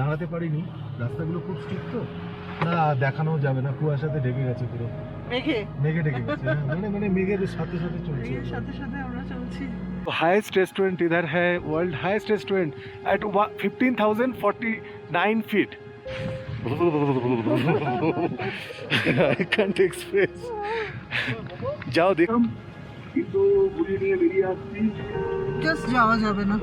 দাঁড়াতে পারিনি, রাস্তাগুলো খুব স্ট্রিক্ট তো, না দেখানো যাবে না, কুয়াশাতে ঢেকে গেছে পুরো, মেঘে ঢেকে গেছে। মানে মেঘের সাথে সাথে চলছে, আমরা চলছি। हाईएस्ट रेस्टोरेंट इधर है, world highest restaurant eight 15,049 feet. I can't express. যাও দেখো, কিন্তু ঘুরে নিয়ে বেরিয়ে আসছি। জাস্ট যাওয়া যাবে না।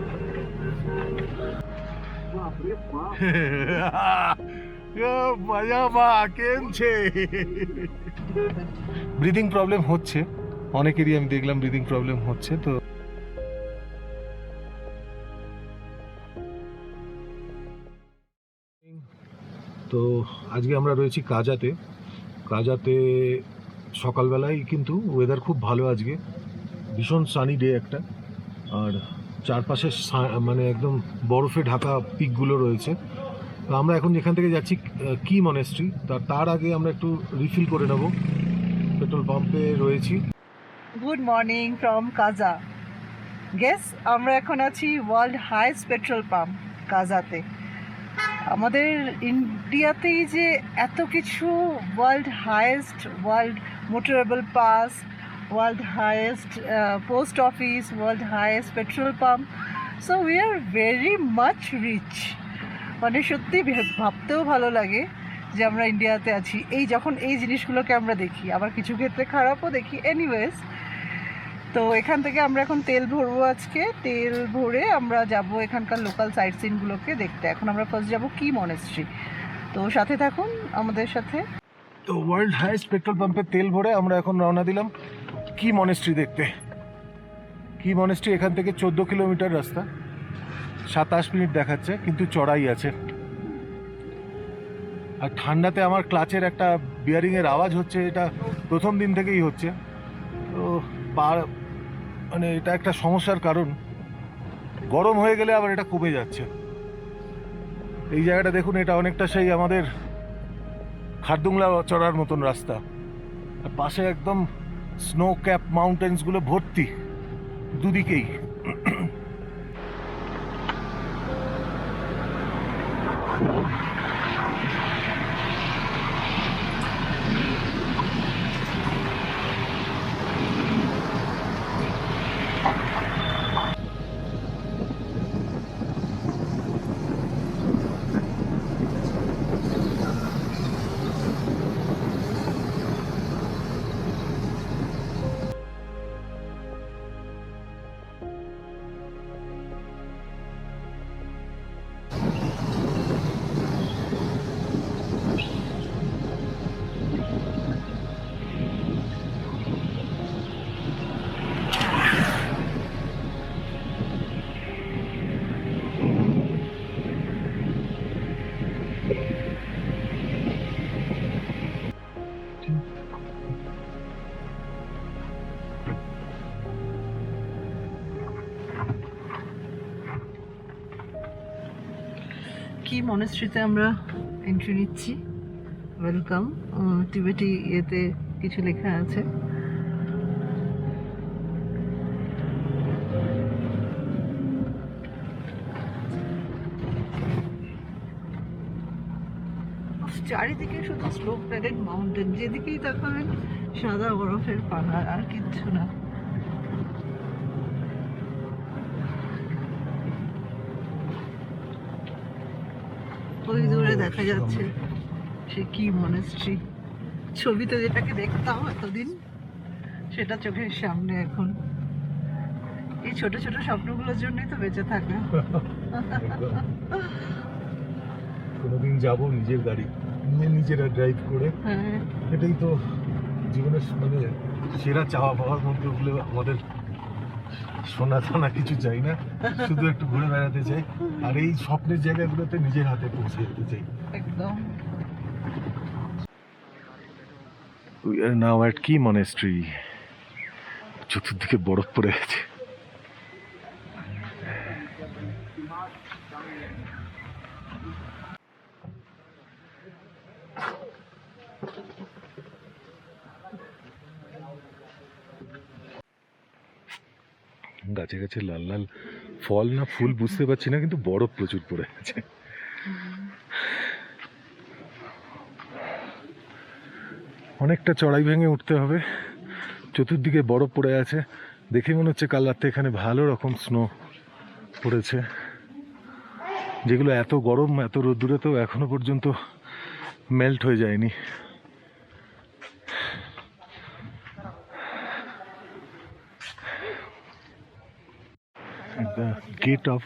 মজা মা কেম ছে। ব্রিদিং প্রবলেম হচ্ছে অনেকেরই, আমি দেখলাম ব্রিদিং প্রবলেম হচ্ছে। তো আজকে আমরা রয়েছি কাজাতে। সকালবেলায় কিন্তু ওয়েদার খুব ভালো, আজকে ভীষণ সানি ডে একটা, আর চারপাশে মানে একদম বরফে ঢাকা পিকগুলো রয়েছে। তো আমরা এখন যেখান থেকে যাচ্ছি কি মনেস্ট্রি, তার আগে আমরা একটু রিফিল করে নেব। পেট্রোল পাম্পে রয়েছি। Good morning from Kaza. Guess আমরা এখন আছি ওয়ার্ল্ড হাইয়েস্ট পেট্রোল পাম্প কাজাতে। আমাদের ইন্ডিয়াতেই যে এত কিছু, world highest, world motorable pass, world highest post office, world highest petrol pump, so we are very much rich. মানে সত্যি ভাবতেও ভালো লাগে যে আমরা ইন্ডিয়াতে আছি, যখন এই জিনিসগুলোকে আমরা দেখি, আবার কিছু ক্ষেত্রে খারাপও দেখি। এনিওয়েজ, তো এখান থেকে আমরা এখন তেল ভরবো। আজকে তেল ভরে আমরা যাব এখানকার লোকাল সাইট সিনগুলোকে দেখতে। এখন আমরা ফার্স্ট যাব কি মনেস্ট্রি, তো সাথে থাকুন আমাদের সাথে। তো ওয়ার্ল্ড হাইয়েস্ট পেট্রোল পাম্পে তেল ভরে আমরা এখন রওনা দিলাম কি মনেস্ট্রি দেখতে। কি মনেস্ট্রি এখান থেকে 14 কিলোমিটার রাস্তা, 27 মিনিট দেখাচ্ছে, কিন্তু চড়াই আছে। আর ঠান্ডাতে আমার ক্লাচের একটা বিয়ারিংয়ের আওয়াজ হচ্ছে, এটা প্রথম দিন থেকেই হচ্ছে। তো মানে এটা একটা সমস্যার কারণ। গরম হয়ে গেলে আবার এটা কমে যাচ্ছে। এই জায়গাটা দেখুন, এটা অনেকটা সেই আমাদের খারদুংলা চড়ার মতন রাস্তা, আর পাশে একদম স্নো ক্যাপ মাউন্টেন্সগুলো ভর্তি দুদিকেই। কি মনেস্ট্রিতে আমরা এন্ট্রি নিচ্ছি। ওয়েলকাম। টিবেটি ইয়েতে কিছু লেখা আছে। চারিদিকে শুধু স্লো প্যারেড মাউন্টেন, যেদিকেই তাকাবেন সাদা বরফের পাহাড়, আর কিচ্ছু না। ওই দূরে দেখা যাচ্ছে সে কি মনেস্ট্রি। ছবিতে যেটাকে দেখতাম এতদিন, সেটা চোখের সামনে এখন। এই ছোট ছোট স্বপ্নগুলোর জন্যই তো বেঁচে থাকা। কোনোদিন যাবো নিজের গাড়ি নিয়ে, নিজেরা ড্রাইভ করে। এটাই তো জীবনের মানে সেরা চাওয়া পাওয়ার মধ্যে হলে আমাদের। সোনা থানা কিছু চাই না, শুধু একটু ঘুরে বেড়াতে চাই, আর এই স্বপ্নের জায়গাগুলোতে নিজের হাতে পৌঁছে যেতে চাই একদম। We are now at কি মনেস্ট্রি। চতুর্দিকে বরফ পড়ে গেছে। গাছে গাছে লাল লাল ফল না ফুল বুঝতে পারছি না, কিন্তু বরফ প্রচুর পড়ে গেছে। অনেকটা চড়াই ভেঙে উঠতে হবে, চতুর্দিকে বরফ পড়ে আছে। দেখে মনে হচ্ছে কাল রাতে এখানে ভালো রকম স্নো পড়েছে, যেগুলো এত গরম এত রোদ্দুরেতেও এখনো পর্যন্ত মেল্ট হয়ে যায়নি। গেট অফ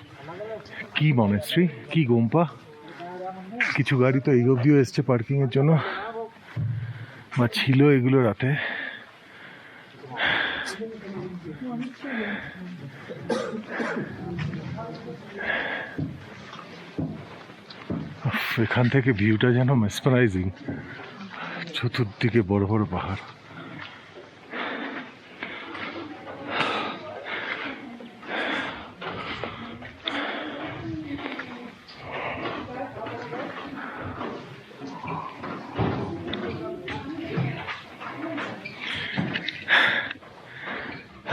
কি মনেস্ট্রি, কি গোম্পা। কিছু গাড়ি তো এই অবধিও এসছে পার্কিংয়ের জন্য, বা ছিল এগুলো রাতে। এখান থেকে ভিউটা যেন মেসমারাইজিং, চতুর্দিকে বড় বড় পাহাড়।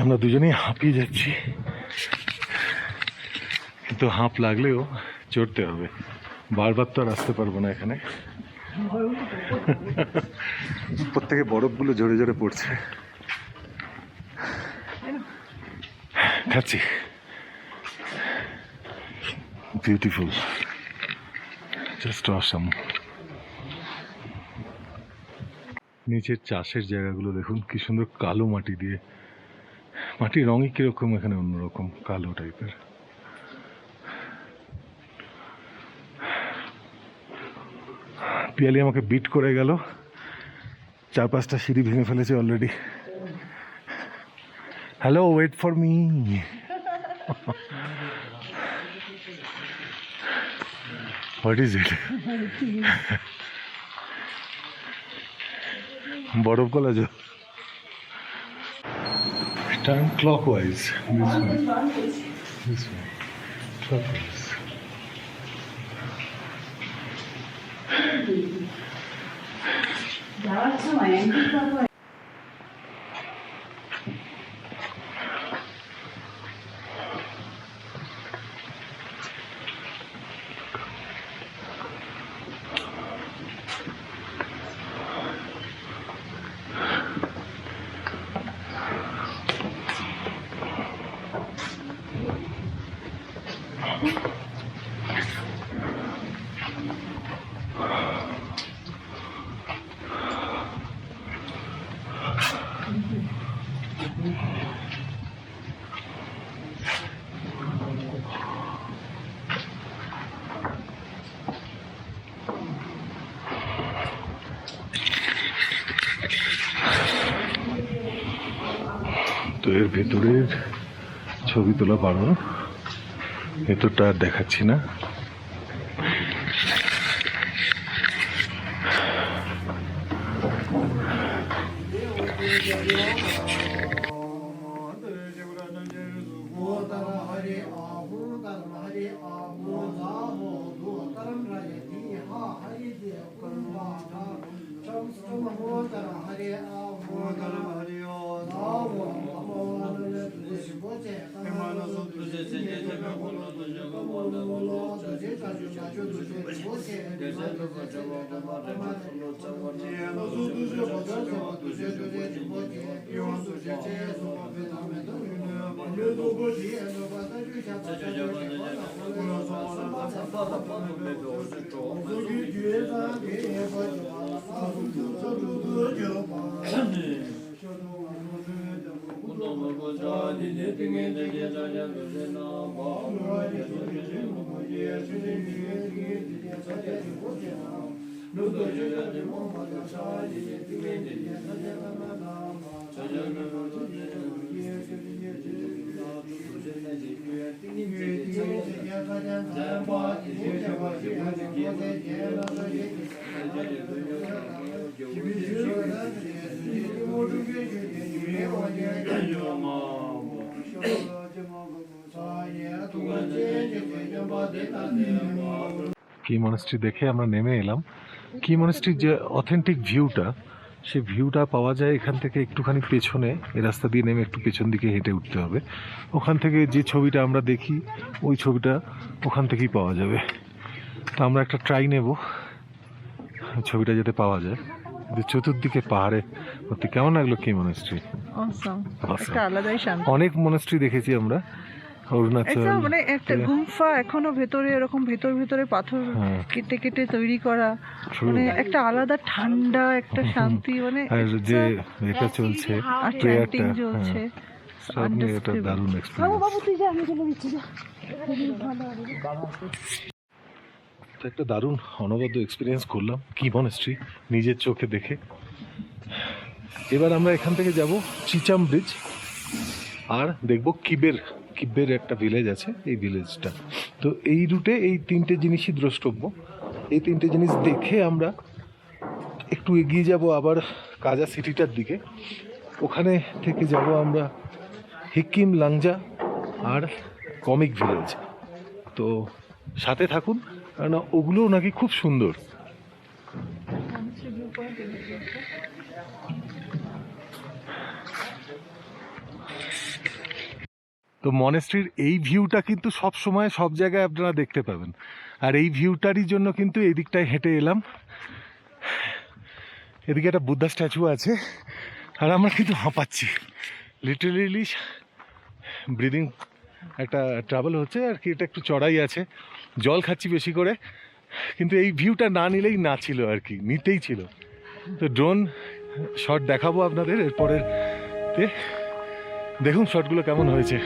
আমরা দুজনেই হাঁপিয়ে যাচ্ছি, কিন্তু হাঁপ লাগলেও চড়তে হবে, বারবার তো আর আসতে পারবো না এখানে। উপর থেকে বরফগুলো জোরে জোরে পড়ছে। খাচ্ছি, বিউটিফুল, জাস্ট অসাম। নিচের চাষের জায়গাগুলো দেখুন কি সুন্দর, কালো মাটি দিয়ে, মাটির রঙই কিরকম এখানে অন্যরকম কালো টাইপের। পিয়ালি আমাকে বিট করে গেল, 4-5টা সিঁড়ি ভেঙে ফেলেছে already. Hello, wait for me. What is it? বরফ গলা যো। Turn clockwise. This way. This way. Clockwise. তো এর ভেতরের ছবি তোলা পারো, ভেতরটা আর দেখাচ্ছি না। কি মনেস্ট্রি দেখে আমরা নেমে এলাম। কি মনেস্ট্রির যে অথেন্টিক ভিউটা, সে ভিউটা পাওয়া যায় এখান থেকে একটুখানি পেছনে, এই রাস্তা দিয়ে নেমে একটু পেছন দিকে হেঁটে উঠতে হবে। ওখান থেকে যে ছবিটা আমরা দেখি ওই ছবিটা ওখান থেকেই পাওয়া যাবে। তো আমরা একটা ট্রাই নেব ছবিটা যাতে পাওয়া যায়। কিন্তু চতুর্দিকে পাহাড়ে ভর্তি। কেমন লাগলো কি মনেস্ট্রি? Awesome. একটা আলাদাই শান্তি। অনেক মনেস্ট্রি দেখেছি আমরা অরুণাচল, একটা মানে একটা গুম্ফা এখনো ভেতরে এরকম ভেতরে পাথর হ্যাঁ। কেটে কেটে তৈরি করা, True. মানে একটা আলাদা ঠান্ডা একটা শান্তি, মানে আর যে এটা চলছে আর প্রেয়ারটা, চ্যান্টিং চলছে। সব নিয়ে এটা দারুণ এক্সপিরিয়েন্স। একটা দারুণ অনবদ্য এক্সপিরিয়েন্স করলাম কি মনেস্ট্রি নিজের চোখে দেখে। এবার আমরা এখান থেকে যাব চিচাম ব্রিজ আর দেখব কিবের একটা ভিলেজ আছে, এই ভিলেজটা। তো এই রুটে এই তিনটে জিনিসই দ্রষ্টব্য। এই তিনটে জিনিস দেখে আমরা একটু এগিয়ে যাব আবার কাজা সিটিটার দিকে। ওখানে থেকে যাব আমরা হিকিম লাংজা আর কমিক ভিলেজ। তো সাথে থাকুন, কারণ ওগুলোও নাকি খুব সুন্দর। তো মনেস্ট্রির এই ভিউটা কিন্তু সব সময় সব জায়গায় আপনারা দেখতে পাবেন। আর এই ভিউটারই জন্য কিন্তু এই দিকটায় হেঁটে এলাম। এদিকে একটা বুদ্ধা স্ট্যাচু আছে আর আমরা কিন্তু হাঁপাচ্ছি, লিটারেলি ব্রিদিং একটা ট্রাভেল হচ্ছে আর কি। এটা একটু চড়াই আছে, জল খাচ্ছি বেশি করে, কিন্তু এই ভিউটা না নিলেই না ছিল আর কি, নিতেই ছিল। তো ড্রোন শট দেখাবো আপনাদের এরপরের, দেখুন শটগুলো কেমন হয়েছে।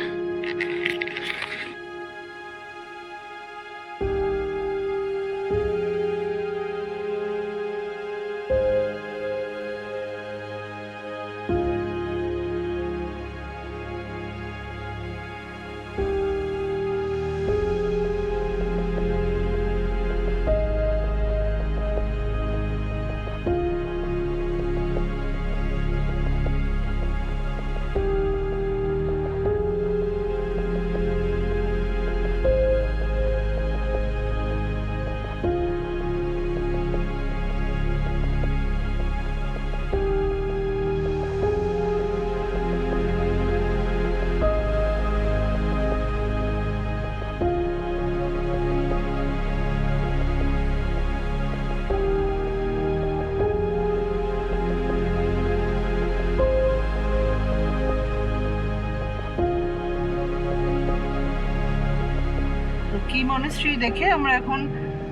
কি মনেস্ট্রি দেখে আমরা এখন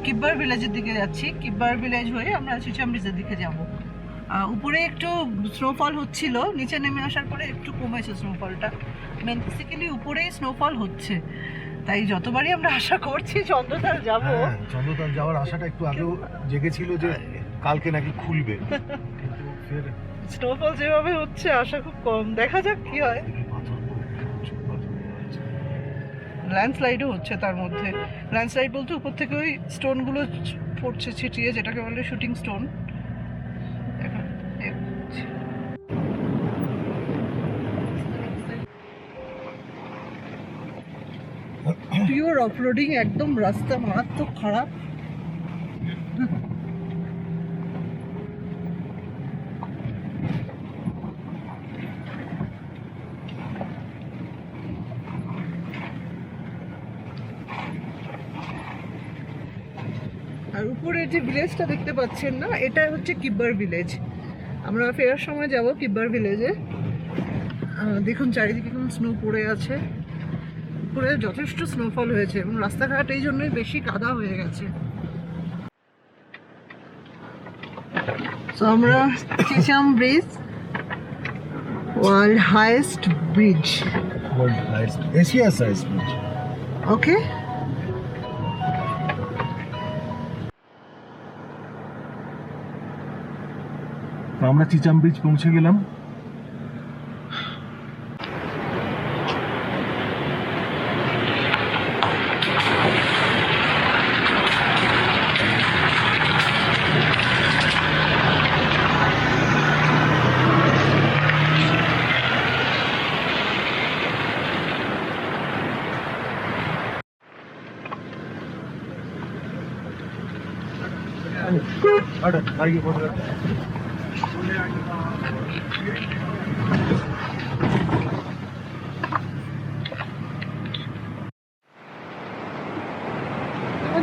কিব্বার ভিলেজের দিকে যাচ্ছি। কিব্বার ভিলেজ হয়ে আমরা চিচাম ব্রিজের দিকে যাব। উপরে একটু স্নোফল হচ্ছিল, নিচে নেমে আসার পরে একটু কমেছে স্নোফলটা। বেসিক্যালি উপরেই স্নোফল হচ্ছে, তাই যতবারই আমরা আশা করছি চন্দ্রতাল যাব। চন্দ্রতাল যাওয়ার আশাটা একটু আগেও জেগেছিল যে কালকে নাকি খুলবে, কিন্তু ফের স্নোফল যেভাবে হচ্ছে আশা খুব কম। দেখা যাক কি হয়। ল্যান্ডস্লাইডও হচ্ছে তার মধ্যে। ল্যান্ডস্লাইড বলতে উপর থেকে ওই স্টোনগুলো পড়ছে ছিটিয়ে, যেটাকে বলে শুটিং স্টোন। পিওর অফরোডিং, একদম রাস্তা মারাত্মক খারাপ। আর উপরে যে ভিলেজটা দেখতে পাচ্ছেন না, এটা হচ্ছে কিব্বার ভিলেজ। আমরা ফেরার সময় যাব কিব্বার ভিলেজে। দেখুন চারিদিকে কেমন স্নো পড়ে আছে, উপরে যথেষ্ট স্নোফল হয়েছে এবং রাস্তাঘাট এই জন্যই বেশি কাদা হয়ে গেছে। তো আমরা Chicham bridge, world highest bridge, এশিয়ার সাইজ ব্রিজ। ওকে। আমরা চিচাম ব্রিজ পৌঁছে গেলাম।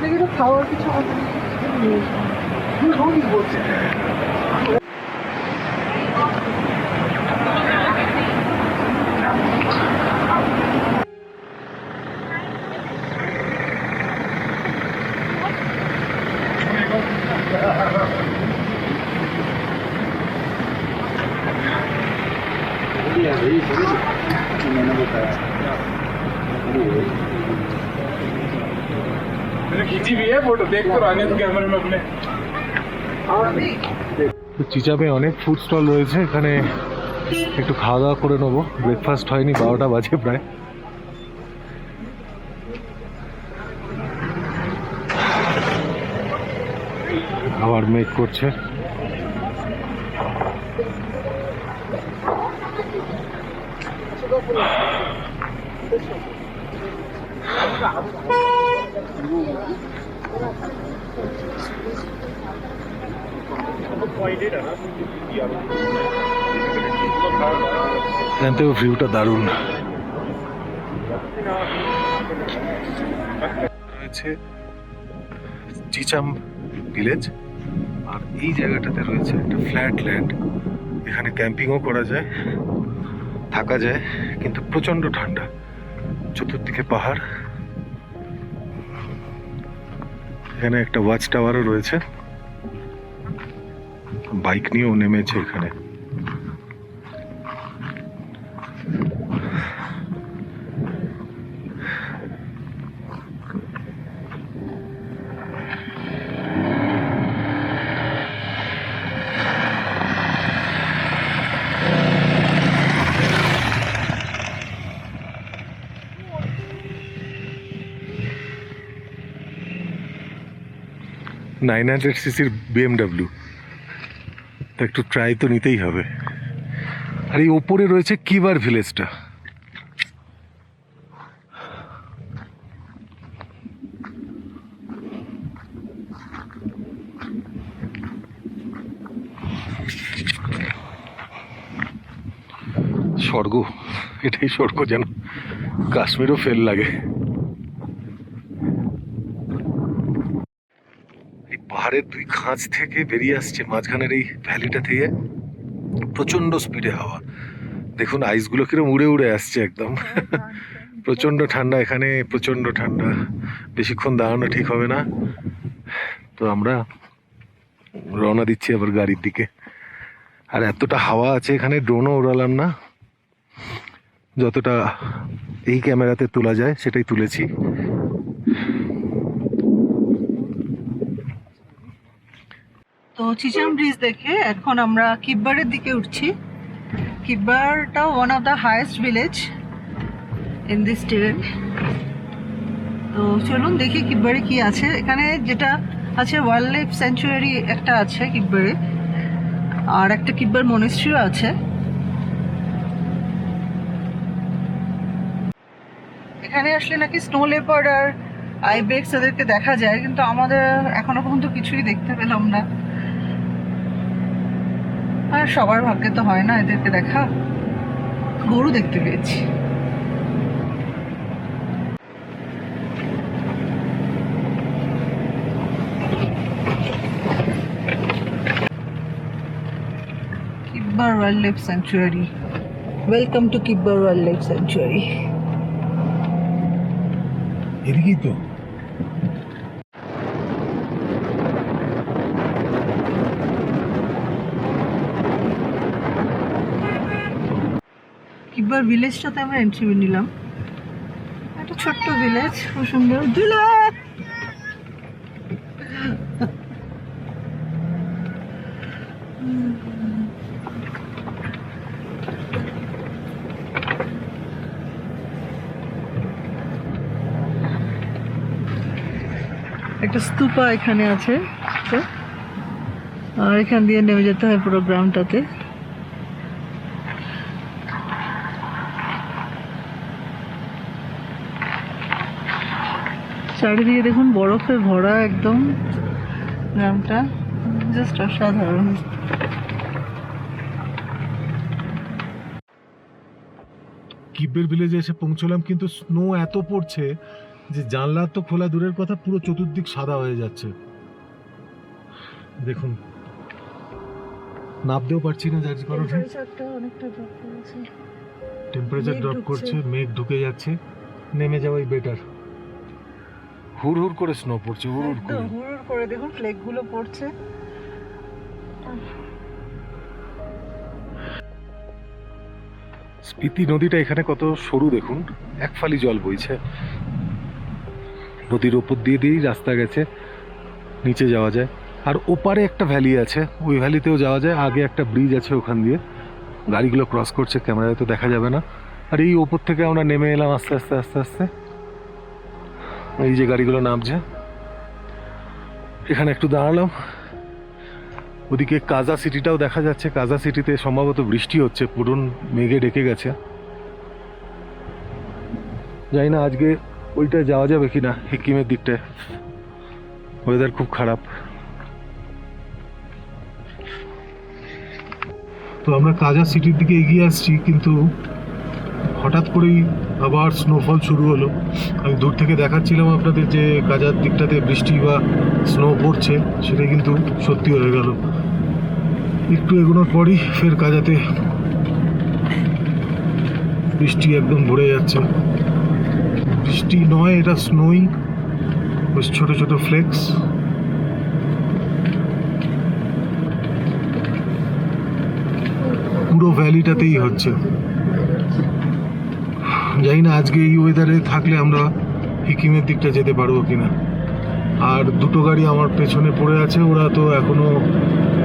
দেখি তো খাওয়ার কিছু खींची भी है फोटो, देख तो आने तो कैमरे में अपने। চিচাপে অনেক ফুড স্টল রয়েছে, এখানে একটু খাওয়া দাওয়া করে নেবো। ব্রেকফাস্ট হয়নি, 12টা বাজে প্রায়। আবার মেক করছে। এখানতেও ভিউটা দারুণ রয়েছে। চিচাম ভিলেজ, আর এই জায়গাটাতে রয়েছে একটা ফ্ল্যাট ল্যান্ড। এখানে ক্যাম্পিংও করা যায়, থাকা যায়, কিন্তু প্রচন্ড ঠান্ডা। চতুর্দিকে পাহাড়। এখানে একটা ওয়াচ টাওয়ারও রয়েছে। বাইক নিয়েও নেমেছে এখানে। সিসির BMW, তা একটু ট্রাই তো নিতেই হবে। আর এই ওপরে রয়েছে কিবার ভিলেজটা। স্বর্গ, এটাই স্বর্গ, যেন কাশ্মীরও ফেল লাগে। পাহাড়ের দুই খাঁজ থেকে বেরিয়ে আসছে মাঝখানের এই ভ্যালিটা থেকে প্রচন্ড স্পিডে হাওয়া। দেখুন আইসগুলো কিরম উড়ে উড়ে আসছে একদম। প্রচন্ড ঠান্ডা এখানে, প্রচন্ড ঠান্ডা। বেশিক্ষণ দাঁড়ানো ঠিক হবে না, তো আমরা রওনা দিচ্ছি আবার গাড়ির দিকে। আর এতটা হাওয়া আছে এখানে, ড্রোনও উড়ালাম না, যতটা এই ক্যামেরাতে তোলা যায় সেটাই তুলেছি। তো চিচাম ব্রিজ দেখে এখন আমরা কিব্বারের দিকে উঠছি। কিব্বারটা one of the highest village in this state. তো চলুন দেখি কিব্বারে কি আছে। এখানে যেটা আছে ওয়াইল্ড লাইফ স্যাংচুয়ারি একটা আছে কিব্বারে, আর একটা কিব্বার মনেস্ট্রিও আছে। এখানে আসলে নাকি স্নো লেপার্ড আর আইবেক্স এদেরকে দেখা যায়, কিন্তু আমাদের এখনো পর্যন্ত কিছুই দেখতে পেলাম না। আর সবার ভাগ্যে তো হয় না এদেরকে দেখা। গরু দেখতে পেয়েছি। Kibber wild life sanctuary. Welcome to Kibber wild life sanctuary. এদিকেই তো। কিব্বার ভিলেজটাতে আমরা এন্ট্রি নিলাম। একটা ছোট্ট ভিলেজ, খুব সুন্দর। দিলা একটা স্তূপা এখানে আছে, আর এখান দিয়ে নেমে যেতে হয় পুরো গ্রামটাতে। চারিদিকে দেখুন বরফে ভরা একদম গ্রামটা, জাস্ট অসাধারণ। কিব্বের ভিলেজে এসে পৌঁছলাম, কিন্তু স্নো এত পড়ছে যে জানলা তো খোলা দূরের কথা, পুরো চতুর্দিক সাদা হয়ে যাচ্ছে। দেখুন, নামতেও পারছি না, যার কারণে টেম্পারেচারটা অনেকটা ড্রপ করেছে। টেম্পারেচার মেঘ ড্রপ ঢুকছে। করছে, মেঘ ঢুকে যাচ্ছে, নেমে যাওয়াই বেটার। হুড় হুড় করে স্নো পড়ছে, হুড় হুড় একদম করে। হুড় করে দেখুন ফ্লেকগুলো পড়ছে। স্পিতি নদীটা এখানে কত সরু দেখুন, এক ফালি জল বইছে। নদীর ওপর দিয়েই রাস্তা গেছে, নিচে যাওয়া যায়। আর ওপারে একটা ভ্যালি আছে, ওই ভ্যালিতেও যাওয়া যায়। আগে একটা ব্রিজ আছে, ওখান দিয়ে গাড়িগুলো ক্রস করছে, ক্যামেরায় তো দেখা যাবে না। আর এই ওপর থেকে আমরা নেমে এলাম আস্তে আস্তে আস্তে আস্তে। এই যে গাড়িগুলো নামছে, এখানে একটু দাঁড়ালাম। ওদিকে কাজা সিটিটাও দেখা যাচ্ছে। কাজা সিটিতে সম্ভবত বৃষ্টি হচ্ছে, পুরো মেঘে ডেকে গেছে। জানি না আজকে ওইটা যাওয়া যাবে কিনা, সিকিমের দিকটায়। ওয়েদার খুব খারাপ। তো আমরা কাজা সিটির দিকে এগিয়ে আসছি, কিন্তু হঠাৎ করেই আবার স্নোফল শুরু হলো। আমি দূর থেকে দেখাচ্ছিলাম আপনাদের যে কাজার দিকটাতে বৃষ্টি বা স্নো পড়ছে, সেটা কিন্তু সত্যি হয়ে গেল। একটু এগোনোর পরই ফের কাজাতে বৃষ্টি একদম ভরে যাচ্ছে। বৃষ্টি নয়, এটা স্নোই, বেশ ছোট ছোট ফ্লেক্স। পুরো ভ্যালিটাতেই হচ্ছে। জানি না আজকে এই ওয়েদারে থাকলে আমরা সিকিমের দিকটা যেতে পারবো কিনা। আর দুটো গাড়ি আমার পেছনে পড়ে আছে, ওরা তো এখনো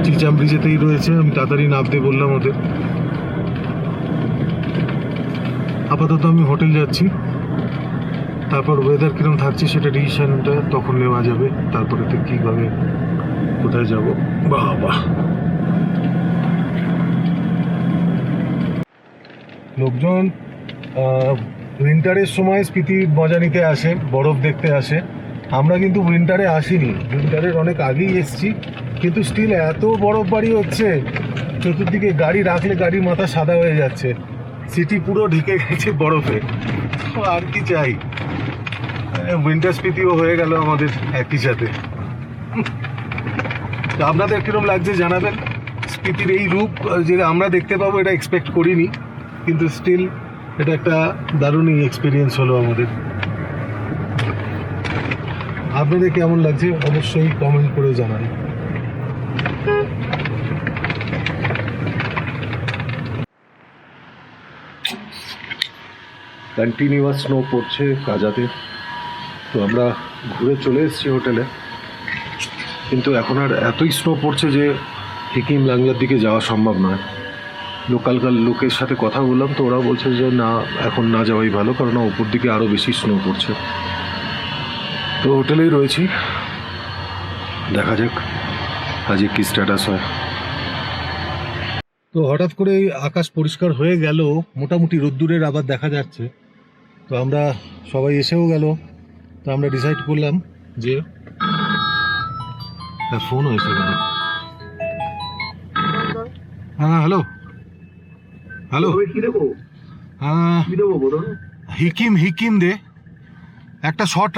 চিচাম ব্রিজেতেই রয়েছে। আমি তাড়াতাড়ি নামতে বললাম ওদের। আপাতত আমি হোটেল যাচ্ছি, তারপর ওয়েদার কিরকম থাকছে সেটা ডিসিশনটা তখন নেওয়া যাবে। তারপরে তো কীভাবে কোথায় যাব। বাবা, লোকজন উইন্টারের সময় স্পিতির মজা নিতে আসে, বরফ দেখতে আসে। আমরা কিন্তু উইন্টারে আসিনি, উইন্টারের অনেক আগেই এসেছি, কিন্তু স্টিল এত বরফ বাড়ি হচ্ছে, চতুর্দিকে গাড়ি রাখলে গাড়ির মাথা সাদা হয়ে যাচ্ছে। সিটি পুরো ঢেকে গেছে বরফে। তো আর কি চাই, উইন্টার স্পিতিও হয়ে গেল আমাদের একই সাথে। তো আপনাদের কিরকম লাগছে জানাবেন। স্পিতির এই রূপ যে আমরা দেখতে পাবো এটা এক্সপেক্ট করিনি, কিন্তু স্টিল এটা একটা দারুণই এক্সপিরিয়েন্স হলো আমাদের। আপনাদের কেমন লাগছে অবশ্যই কমেন্ট করে জানান। কন্টিনিউয়াস স্নো পড়ছে কাজাতে। তো আমরা ঘুরে চলে এসেছি হোটেলে, কিন্তু এখন আর এতই স্নো পড়ছে যে সিকিম লাংলার দিকে যাওয়া সম্ভব নয়। লোকাল লোকের সাথে কথা বললাম, তো ওরা বলছে যে না, এখন না যাওয়াই ভালো, কারণ ওপর দিকে আরও বেশি স্নো পড়ছে। তো হোটেলেই রয়েছি, দেখা যাক আজকে কি স্ট্যাটাস হয়। তো হঠাৎ করে আকাশ পরিষ্কার হয়ে গেল, মোটামুটি রোদ্দুরের আবার দেখা যাচ্ছে। তো আমরা সবাই এসেও গেল। তো আমরা ডিসাইড করলাম যে ফোন হয়েছে কেন। হ্যাঁ, হ্যালো হ্যালো, হ্যাঁ হিকিম দে একটা শর্ট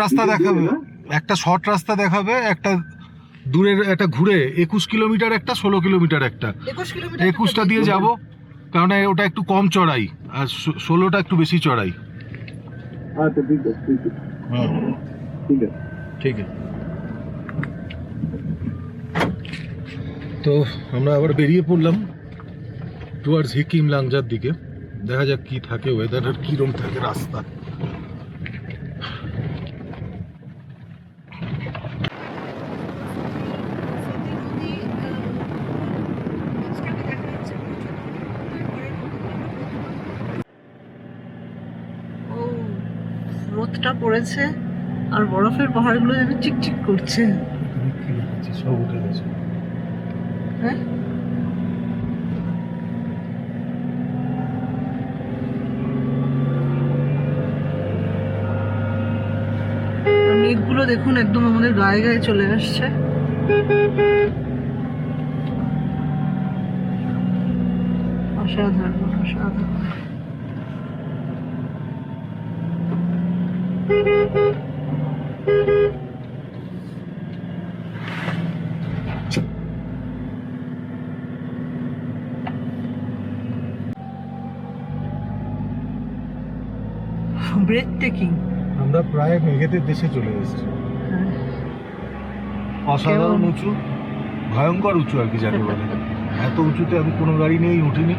রাস্তা দেখাবে, একটা দূরের একটা ঘুরে 21 কিলোমিটার, একটা 16 কিলোমিটার, একটা 21টা দিয়ে যাব, কারণ ওটা একটু কম চড়াই আর 16টা একটু বেশি চড়াই। আচ্ছা, ঠিক আছে, ঠিক আছে, হ্যাঁ ঠিক আছে। ঠিক আছে। তো আমরা আবার বেরিয়ে পড়লাম টুয়ার্ডস সিকিম লাংজার দিকে। দেখা যাক কি থাকে, ওয়েদার আর কিরম থাকে রাস্তা। ও, রোদটা পড়েছে আর বরফের পাহাড়গুলো যেন চিকচিক করছে। সব উঠে গেছে। হ্যাঁ, মেঘগুলো দেখুন একদম আমাদের গায়ে গায়ে চলে আসছে। অসাধারণ, অসাধারণ। Breathtaking. আমরা প্রায় মেঘেদের দেশে চলে এসেছি। অসাধারণ উঁচু, ভয়ঙ্কর উঁচু আর কি যাকে বলে। এত উঁচুতে আমি কোনো গাড়ি নিয়েই উঠিনি।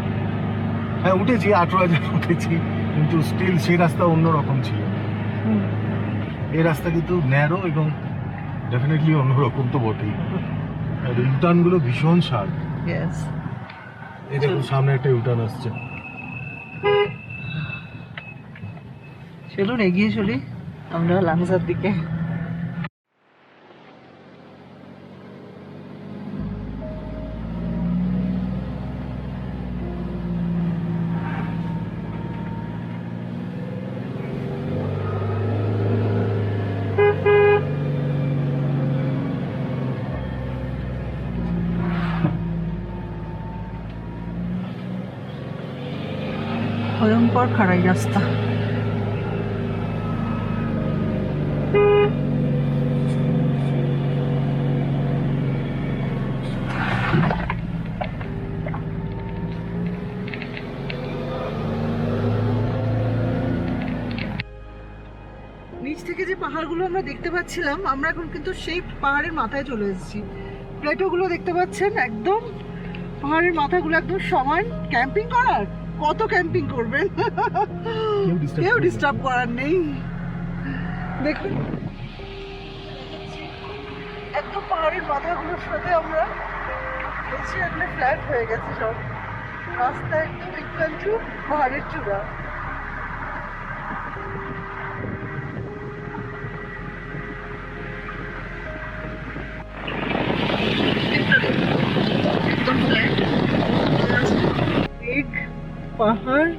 হ্যাঁ উঠেছি, 18,000 উঠেছি, কিন্তু স্টিল সেই রাস্তা অন্যরকম ছিল। এই রাস্তা কিন্তু ন্যারো এবং ডেফিনেটলি অন্যরকম তো বটেই। আর ইউটার্নগুলো ভীষণ শার্প। ইয়েস, এই দেখুন সামনে একটা ইউটার্ন আসছে। চলুন এগিয়ে চলি আমরা লাংসার দিকে। ভয়ঙ্কর খাড়াই রাস্তা। নিচ থেকে যে পাহাড়গুলো আমরা দেখতে পাচ্ছিলাম, আমরা এখন কিন্তু সেই পাহাড়ের মাথায় চলে এসেছি। প্লেটোগুলো দেখতে পাচ্ছেন, একদম পাহাড়ের মাথাগুলো একদম সমান। ক্যাম্পিং করার কত ক্যাম্পিং করবেন, কেউ ডিস্টার্ব করার নেই। দেখুন একদম পাহাড়ের মাথাগুলোর সাথে আমরা এসে একটা ফ্ল্যাট হয়ে গেছে সব। রাস্তা একদম ইকুয়াল টু পাহাড়ের চূড়া। মেঘ, পাহাড়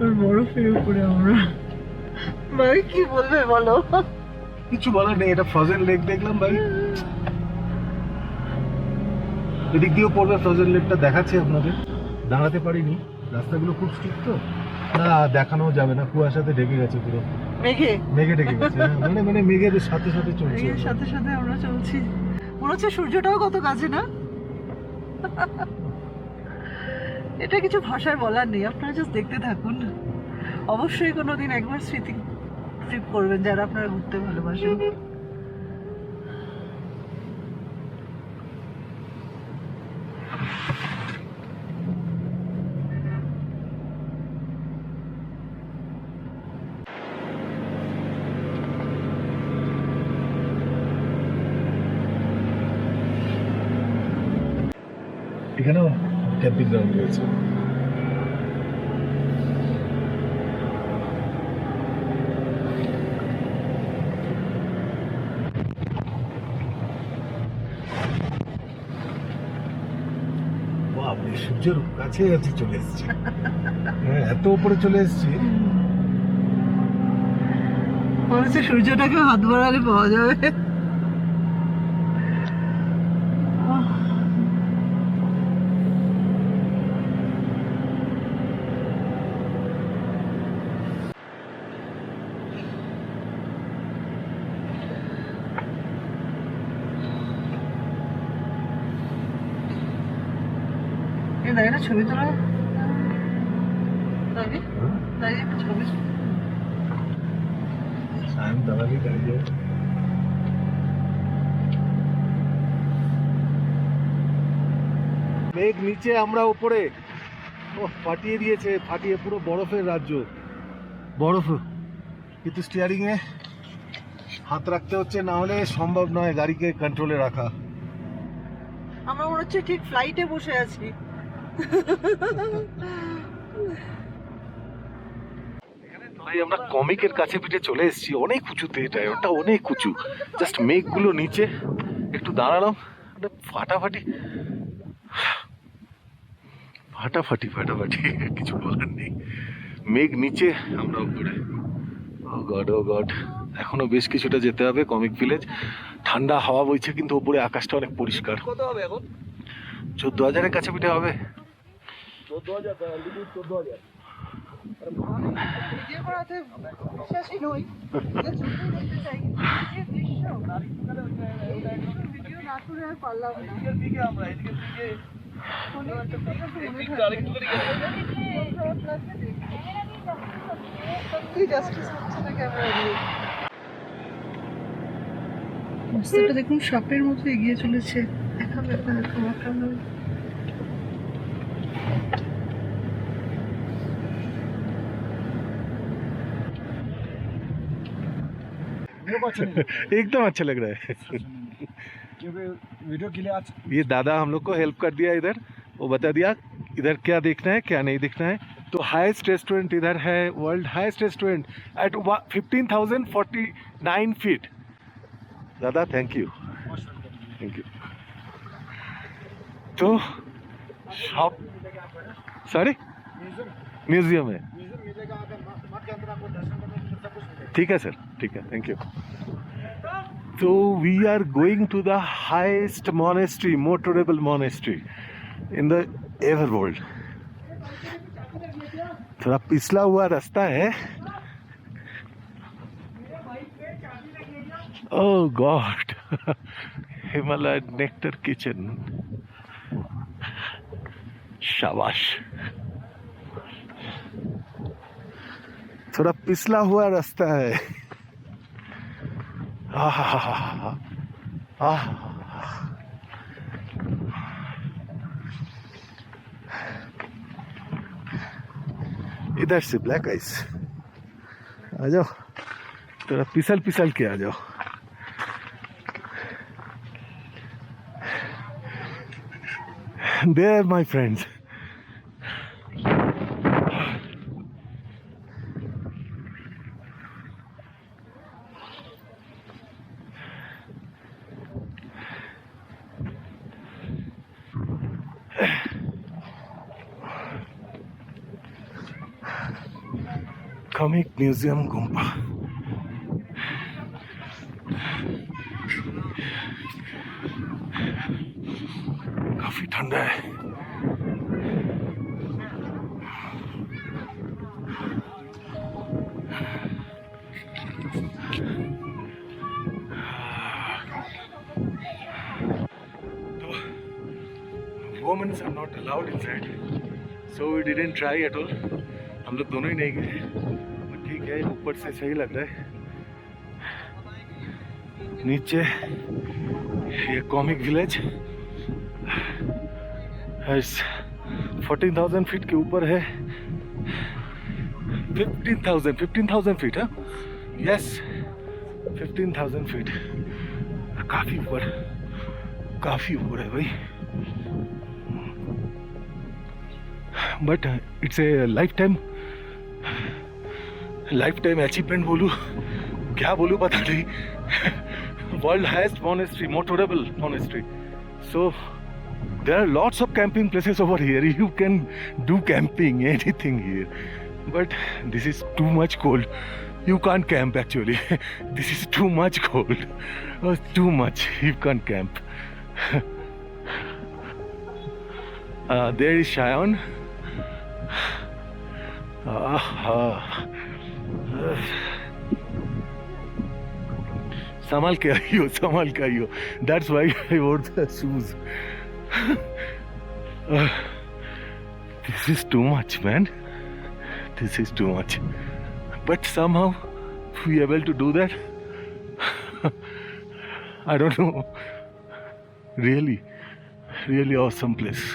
আর বরফের উপরে আমরা। ভাই কি বলবে বলো? কিছু বলার নেই, এটা ফ্রোজেন লেক দেখলাম ভাই। এদিক দিয়েও পড়বে ফ্রোজেন লেকটা, দেখাচ্ছি আপনাদের। দাঁড়াতে পারিনি, রাস্তাগুলো খুব স্ট্রিক্ট তো, না দেখানো যাবে না, কুয়াশাতে ঢেকে গেছে পুরো। মেঘে ঢেকে গেছে, মানে মেঘের সাথে সাথে চলছে। মেঘের সাথে সাথে আমরা চলছি। মনে হচ্ছে সূর্যটাও কত কাছে না। এটা কিছু ভাষায় বলার নেই, আপনারা জাস্ট দেখতে থাকুন। অবশ্যই কোনোদিন একবার স্মৃতি ট্রিপ করবেন যারা আপনারা ঘুরতে ভালোবাসেন। এখানেও ক্যাম্পিং গ্রাউন্ড রয়েছে। বাপরে, সূর্যের কাছে আছি, চলে এসেছি। হ্যাঁ, এত উপরে চলে এসেছি। মনে হচ্ছে সূর্যটাকে হাত বাড়ালে পাওয়া যাবে। দাঁড়িয়ে না ছবি তোলা, দাঁড়িয়ে একটা ছবি। সায়ন দাঁড়ালি দাঁড়িয়ে। মেঘ নিচে, আমরা উপরে। ও ফাটিয়ে দিয়েছে, ফাটিয়ে পুরো বরফের রাজ্য। বরফ, কিন্তু স্টিয়ারিং এ হাত রাখতে হচ্ছে, না হলে সম্ভব নয় গাড়িকে কন্ট্রোলে রাখা। আমরা মনে হচ্ছে ঠিক ফ্লাইটে বসে আছি। ভাই আমরা কমিকের কাছে পিঠে চলে এসেছি, অনেক উঁচুতে, এটা ওটা অনেক উঁচু। জাস্ট মেঘগুলো নিচে, একটু দাঁড়ালাম, ফাটাফাটি ফাটাফাটি ফাটাফাটি, কিছু বলার নেই। মেঘ নিচে, আমরা উপরে। ও গড, ও গড, এখনো বেশ কিছুটা যেতে হবে কমিক ভিলেজ। ঠান্ডা হাওয়া বইছে, কিন্তু উপরে আকাশটা অনেক পরিষ্কার। কত হবে এখন? 14,000-এর কাছে পিঠে হবে। 14,000, 14,000। ভিডিও করাতে বিশ্বাসই নই, দেখতে চাই দৃশ্য ভিডিও না করে আর পারলাম না। এদিকের দিকে আমরা, এদিকের দিকে রাস্তাটা দেখুন সাপের মতো এগিয়ে চলেছে। দেখাবে আপনাদের আমার ক্যামেরায়। एकदम अच्छा लग रहा है। वीडियो के लिए आज ये दादा हम लोग को हेल्प कर दिया इधर, वो बता दिया इधर क्या देखना है क्या नहीं देखना है। तो हाईएस्ट रेस्टोरेंट इधर है, world highest restaurant eight 15,049 feet. दादा थैंक यू, थैंक यू। तो शॉप सॉरी म्यूजियम है, ठीक है सर, ठीक है, thank you. So we are going to the highest monastery, motorable monastery in the ever world. थोड़ा पिछला हुआ रास्ता है। Oh God, Himalaya Nectar Kitchen. शाबाश। थोड़ा पिछला हुआ रास्ता है। इधर से ब्लैक आइस आ जाओ, थोड़ा पिसल पिसल के आ जाओ। There my friends, Komic museum Gompa. काफी ठंडा है। Women are not allowed inside, so we didn't try at all. हम लोग दोनों ही नहीं गए। ठीक है, ऊपर से सही लग रहा है। नीचे ये कॉमिक विलेज 14,000 फीट के ऊपर है। 15,000 फीट है। यस 15,000 फीट, काफी ऊपर है भाई। But it's a life time achievement बोलूँ क्या बोलूँ पता नहीं। World highest monastery, motorable monastery. So there are lots of camping places over here. You can do camping, anything here. But this is too much cold. You can't camp actually. This is too much cold. Oh, too much. You can't camp. There is Cheyenne. संभाल के आइयो। That's why I wore the shoes. This is too much, man. This is too much. But somehow we able to do that. I don't know. Really awesome place.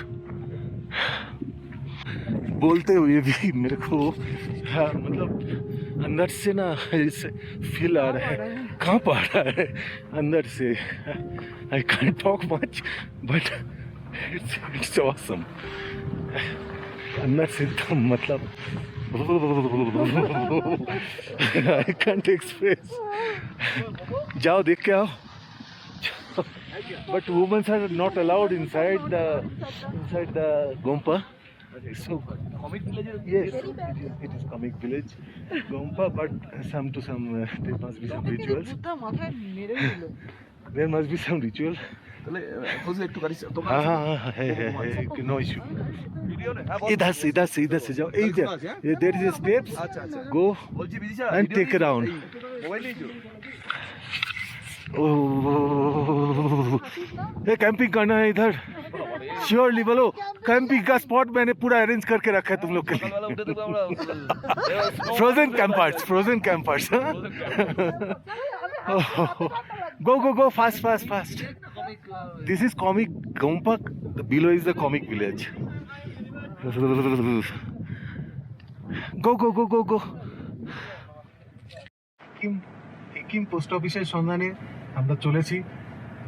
बोलते हुए भी मेरे को मतलब अंदर से ना ऐसे फील आ रहा है, कांप आ रहा है अंदर से। I can't talk much but it's awesome. अंदर से एकदम मतलब आई कांट एक्सप्रेस। जाओ देख के आओ। But women are not allowed inside the Gompa. So comic village. Yes, it is comic village, Gompa. But some there must be some rituals. There must be some ritual. खुद एक तो करी तो हाँ है no issue. इधर से जाओ। There is a steps. Go and take a round. Oh, camping करना है इधर। श्योरली बोलो कैंपिंग का स्पॉट मैंने पूरा अरेंज करके रखा है तुम लोग के लिए সকালবেলা উঠে দেখবো আমরা frozen campers go go go fast this is comic Gompak below is the comic village go Hikkim post অফিসের সন্ধানে আমরা চলেছি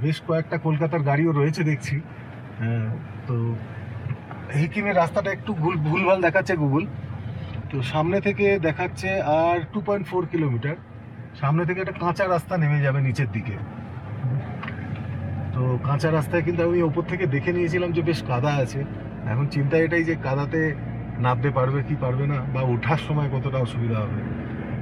বেশ কয়েকটা কলকাতার গাড়িও রয়েছে দেখছি হ্যাঁ তো হিকিমের রাস্তাটা একটু ভুলভাল দেখাচ্ছে গুগল তো সামনে থেকে দেখাচ্ছে আর 2.4 কিলোমিটার সামনে থেকে একটা কাঁচা রাস্তা নেমে যাবে নিচের দিকে তো কাঁচা রাস্তায় কিন্তু আমি ওপর থেকে দেখে নিয়েছিলাম যে বেশ কাদা আছে এখন চিন্তা এটাই যে কাদাতে নামতে পারবে কি পারবে না বা ওঠার সময় কতটা অসুবিধা হবে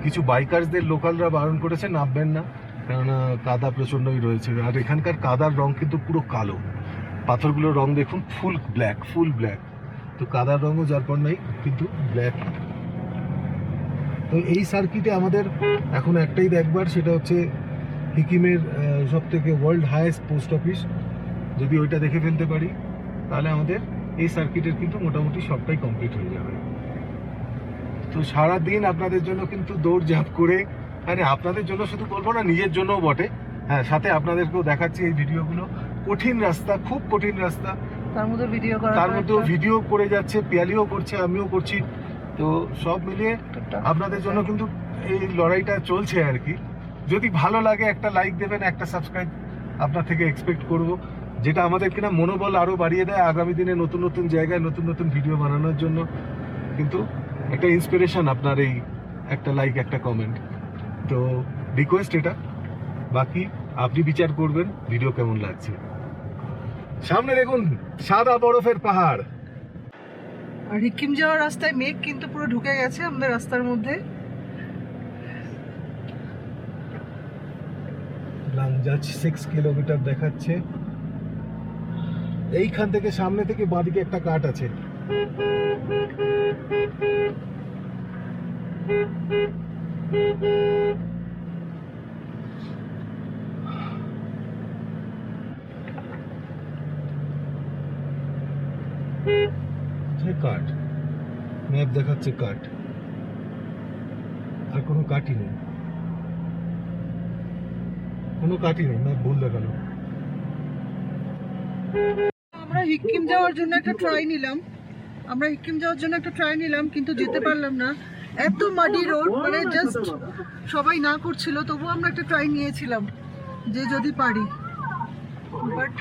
কিছু বাইকার্সদের লোকালরা বারণ করেছে নামবেন না কেননা কাদা প্রচণ্ডই রয়েছে আর এখানকার কাদার রং কিন্তু পুরো কালো পাথরগুলোর রং দেখুন ফুল ব্ল্যাক তো কাদার রঙও যার পর নাই কিন্তু ব্ল্যাক তো এই সার্কিটে আমাদের এখন একটাই দেখবার সেটা হচ্ছে হিকিমের সব থেকে ওয়ার্ল্ড হাইয়েস্ট পোস্ট অফিস যদি ওইটা দেখে ফেলতে পারি তাহলে আমাদের এই সার্কিটের কিন্তু মোটামুটি সবটাই কমপ্লিট হয়ে যাবে তো সারাদিন আপনাদের জন্য কিন্তু দৌড়ঝাঁপ করে মানে আপনাদের জন্য শুধু বলবো না নিজের জন্যও বটে হ্যাঁ সাথে আপনাদেরকেও দেখাচ্ছি এই ভিডিওগুলো কঠিন রাস্তা খুব কঠিন রাস্তা তার মধ্যে ভিডিও করা তার মধ্যেও ভিডিও করে যাচ্ছে পিয়ালিও করছে আমিও করছি তো সব মিলিয়ে আপনাদের জন্য কিন্তু এই লড়াইটা চলছে আর কি যদি ভালো লাগে একটা লাইক দেবেন একটা সাবস্ক্রাইব আপনার থেকে এক্সপেক্ট করব যেটা আমাদের কিনা মনোবল আরও বাড়িয়ে দেয় আগামী দিনে নতুন জায়গায় নতুন ভিডিও বানানোর জন্য কিন্তু একটা ইন্সপিরেশন আপনার এই একটা লাইক একটা কমেন্ট তো রিকোয়েস্ট এটা বাকি আপনি বিচার করবেন ভিডিও কেমন লাগছে সামনে দেখুন সাদা বরফের পাহাড় আর হিকিম যাওয়ার রাস্তায় মেঘ কিন্তু পুরো ঢুকে গেছে আমাদের রাস্তার মধ্যে লাংজাচ 6 কিলোমিটার দেখাচ্ছে এইখান থেকে সামনে থেকে বাঁদিকে একটা কাট আছে কাট ম্যাপ দেখাচ্ছে কাট আর কোনো কাটই নেই ম্যাপ ভুল দেখালো আমরা হিকিম যাওয়ার জন্য একটা ট্রাই নিলাম কিন্তু যেতে পারলাম না এত মাডি রোড মানে জাস্ট সবাই না করছিল তবুও আমরা একটা ট্রাই নিয়েছিলাম যে যদি পারি but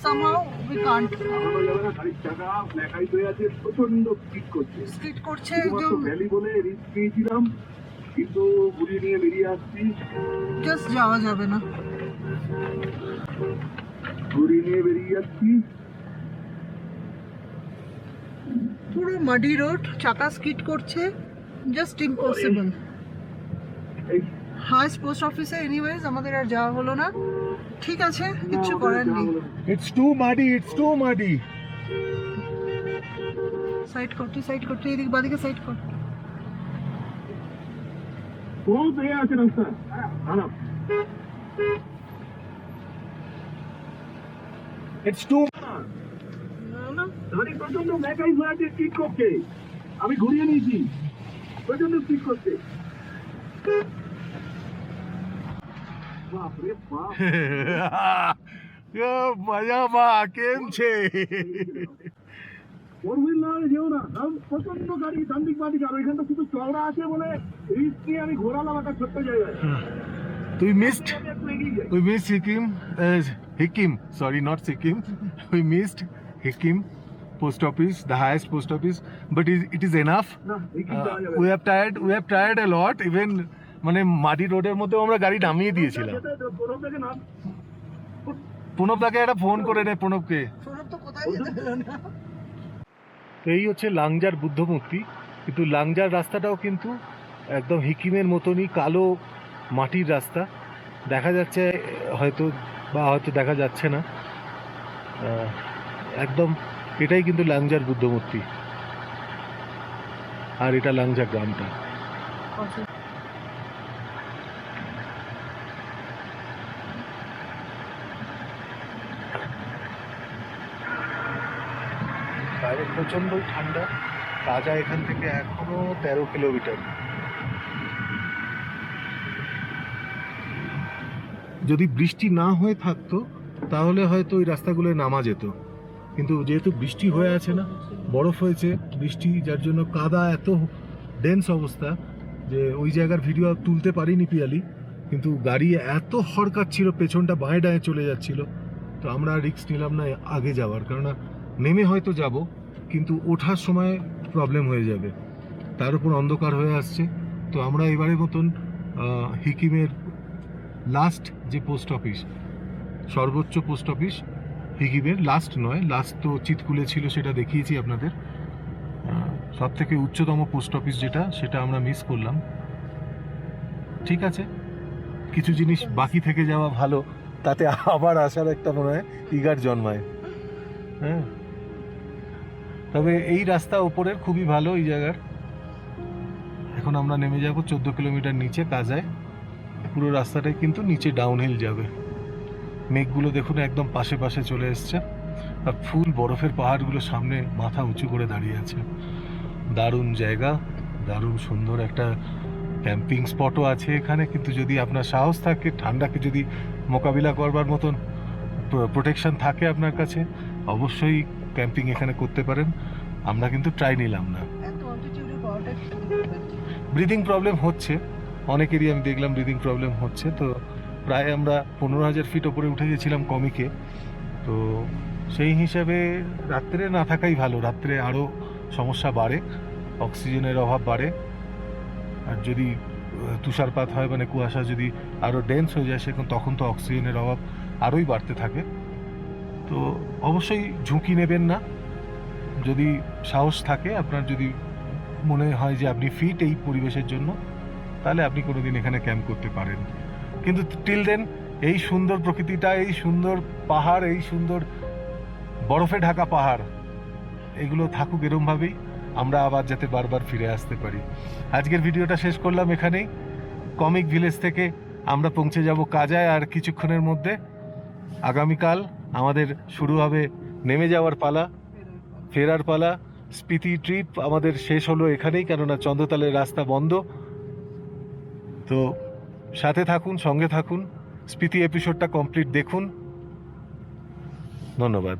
somehow we can't skit করছে একদম কিন্তু ঘুরিয়ে নিয়ে বেরিয়ে আসছি জাস্ট যাওয়া যাবে না ঘুরিয়ে নিয়ে বেরিয়ে যাচ্ছি পুরো মাডি রোড চাকা স্কিট করছে জাস্ট ইম্পসিবল হাইস্ট পোস্ট অফিসে এনিওয়েজ আমাদের আর যাওয়া হলো না ঠিক আছে কিছু করার নেই ইটস টু মাডি সাইড করতে এদিক বাদিকে সাইড কর বহুত হয়ে আছে রাস্তা ইটস টু গাড়ি প্রচন্ড মেকাই হয়ে স্কিট করছে আমি ঘুরিয়ে নিয়েছি প্রচন্ড স্কিট করছে બાપરે બાપ મજામાં કેમ છે ফোর হুইলার যেও না প্রচন্ড গাড়ি ডান্ডিক বাদিক আর এখানটা শুধু চওড়া আছে বলে রিস্ক নিয়ে আমি ঘোরালাম একটা ছোট্ট জায়গায় We missed Hikim post office, the highest post office, but it is enough. We have tried a lot, even মানে মাটি রোডের মধ্যে আমরা গাড়ি নামিয়ে দিয়েছিলাম প্রণবদাকে একটা ফোন করে নে প্রণবকে এই হচ্ছে লাংজার বুদ্ধ মূর্তি কিন্তু লাংজার রাস্তাটাও কিন্তু একদম হিকিমের মতনই কালো মাটির রাস্তা দেখা যাচ্ছে হয়তো দেখা যাচ্ছে না একদম এটাই কিন্তু লাংজার বুদ্ধ মূর্তি আর এটা লাংজা গ্রামটা বাইরে প্রচণ্ডই ঠান্ডা। কাজা এখান থেকে এখনো 13 কিলোমিটার। যদি বৃষ্টি না হয়ে থাকতো তাহলে হয়তো ওই রাস্তাগুলোয় নামা যেত, কিন্তু যেহেতু বৃষ্টি হয়ে আছে না, বরফ হয়েছে, বৃষ্টি, যার জন্য কাদা এত ডেন্স অবস্থা যে ওই জায়গার ভিডিও তুলতে পারিনি পিয়ালি। কিন্তু গাড়ি এত হড়কাচ্ছিল, পেছনটা বাঁয়ে ডায়ে চলে যাচ্ছিল, তো আমরা রিস্ক নিলাম না আগে যাওয়ার, কেননা নেমে হয়তো যাব কিন্তু ওঠার সময় প্রবলেম হয়ে যাবে, তার উপর অন্ধকার হয়ে আসছে। তো আমরা এবারের মতন হিকিমের লাস্ট যে পোস্ট অফিস, সর্বোচ্চ পোস্ট অফিস হিকিমের, লাস্ট নয়, লাস্ট তো চিতকুলে ছিল, সেটা দেখিয়েছি আপনাদের। সব থেকে উচ্চতম পোস্ট অফিস যেটা, সেটা আমরা মিস করলাম। ঠিক আছে, কিছু জিনিস বাকি থেকে যাওয়া ভালো, তাতে আবার আসার একটা মনে হয় ইগার জন্মায়। হ্যাঁ, তবে এই রাস্তা ওপরের খুবই ভালো এই জায়গার। এখন আমরা নেমে যাব 14 কিলোমিটার নিচে কাজায়। পুরো রাস্তাটাই কিন্তু নিচে ডাউনহিল যাবে। মেঘগুলো দেখুন একদম পাশে পাশে চলে এসছে, আর ফুল বরফের পাহাড়গুলো সামনে মাথা উঁচু করে দাঁড়িয়ে আছে। দারুণ জায়গা, দারুণ সুন্দর একটা ক্যাম্পিং স্পটও আছে এখানে। কিন্তু যদি আপনার সাহস থাকে, ঠান্ডাকে যদি মোকাবিলা করবার মতন প্রোটেকশন থাকে আপনার কাছে, অবশ্যই ক্যাম্পিং এখানে করতে পারেন। আমরা কিন্তু ট্রাই নিলাম না। ব্রিদিং প্রবলেম হচ্ছে অনেকেরই, আমি দেখলাম ব্রিদিং প্রবলেম হচ্ছে। তো প্রায় আমরা 15,000 ফিট ওপরে উঠে গেছিলাম কমিকে, তো সেই হিসাবে রাত্রে না থাকাই ভালো। রাত্রে আরও সমস্যা বাড়ে, অক্সিজেনের অভাব বাড়ে, আর যদি তুষারপাত হয়, মানে কুয়াশা যদি আরও ডেন্স হয়ে যায়, সেখানে তখন তো অক্সিজেনের অভাব আরোই বাড়তে থাকে। তো অবশ্যই ঝুঁকি নেবেন না। যদি সাহস থাকে আপনার, যদি মনে হয় যে আপনি ফিট এই পরিবেশের জন্য, তাহলে আপনি কোনোদিন এখানে ক্যাম্প করতে পারেন। কিন্তু টিল দেন এই সুন্দর প্রকৃতিটা, এই সুন্দর পাহাড়, এই সুন্দর বরফে ঢাকা পাহাড়, এগুলো থাকুক এরমভাবেই, আমরা আবার যাতে বারবার ফিরে আসতে পারি। আজকের ভিডিওটা শেষ করলাম এখানেই। কমিক ভিলেজ থেকে আমরা পৌঁছে যাব কাজায় আর কিছুক্ষণের মধ্যে। আগামীকাল আমাদের শুরু হবে নেমে যাওয়ার পালা, ফেরার পালা। স্পিতি ট্রিপ আমাদের শেষ হলো এখানেই, কেননা চন্দ্রতালের রাস্তা বন্ধ। তো সাথে থাকুন, সঙ্গে থাকুন, স্পিতি এপিসোডটা কমপ্লিট দেখুন। ধন্যবাদ।